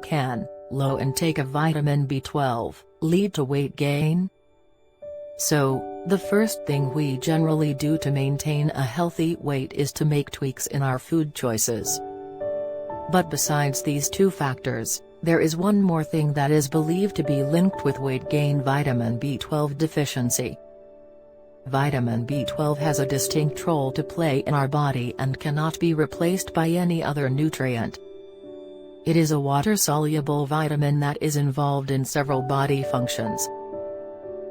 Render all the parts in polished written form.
Can low intake of vitamin B12 lead to weight gain? So, the first thing we generally do to maintain a healthy weight is to make tweaks in our food choices. But besides these two factors, there is one more thing that is believed to be linked with weight gain: vitamin B12 deficiency. Vitamin B12 has a distinct role to play in our body and cannot be replaced by any other nutrient. It is a water-soluble vitamin that is involved in several body functions.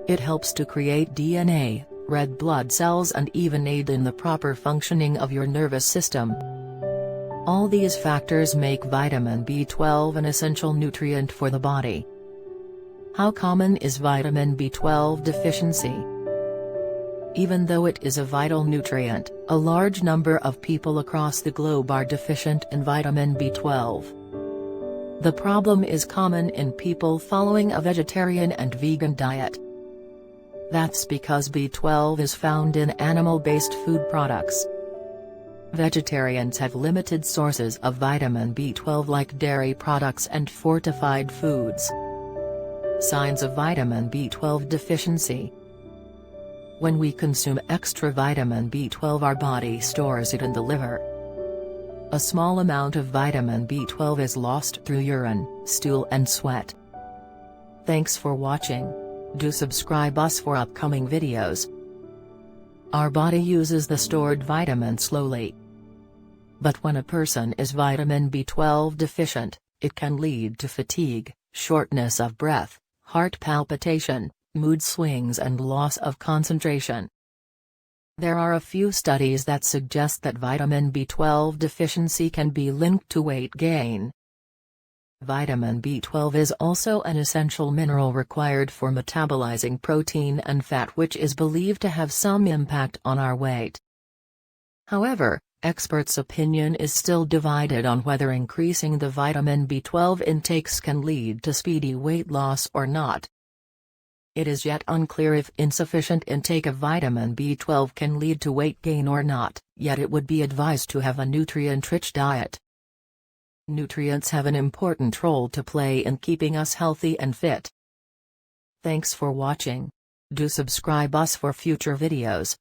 It helps to create DNA, red blood cells, and even aid in the proper functioning of your nervous system. All these factors make vitamin B12 an essential nutrient for the body. How common is vitamin B12 deficiency? Even though it is a vital nutrient, a large number of people across the globe are deficient in vitamin B12. The problem is common in people following a vegetarian and vegan diet. That's because B12 is found in animal-based food products. Vegetarians have limited sources of vitamin B12 like dairy products and fortified foods. Signs of vitamin B12 deficiency. When we consume extra vitamin B12, our body stores it in the liver. A small amount of vitamin B12 is lost through urine, stool and sweat. Thanks for watching. Do subscribe us for upcoming videos. Our body uses the stored vitamin slowly. But when a person is vitamin B12 deficient, it can lead to fatigue, shortness of breath, heart palpitation, mood swings and loss of concentration. There are a few studies that suggest that vitamin B12 deficiency can be linked to weight gain. Vitamin B12 is also an essential mineral required for metabolizing protein and fat, which is believed to have some impact on our weight. However, experts' opinion is still divided on whether increasing the vitamin B12 intakes can lead to speedy weight loss or not. It is yet unclear if insufficient intake of vitamin B12 can lead to weight gain or not, yet it would be advised to have a nutrient-rich diet. Nutrients have an important role to play in keeping us healthy and fit. Thanks for watching. Do subscribe us for future videos.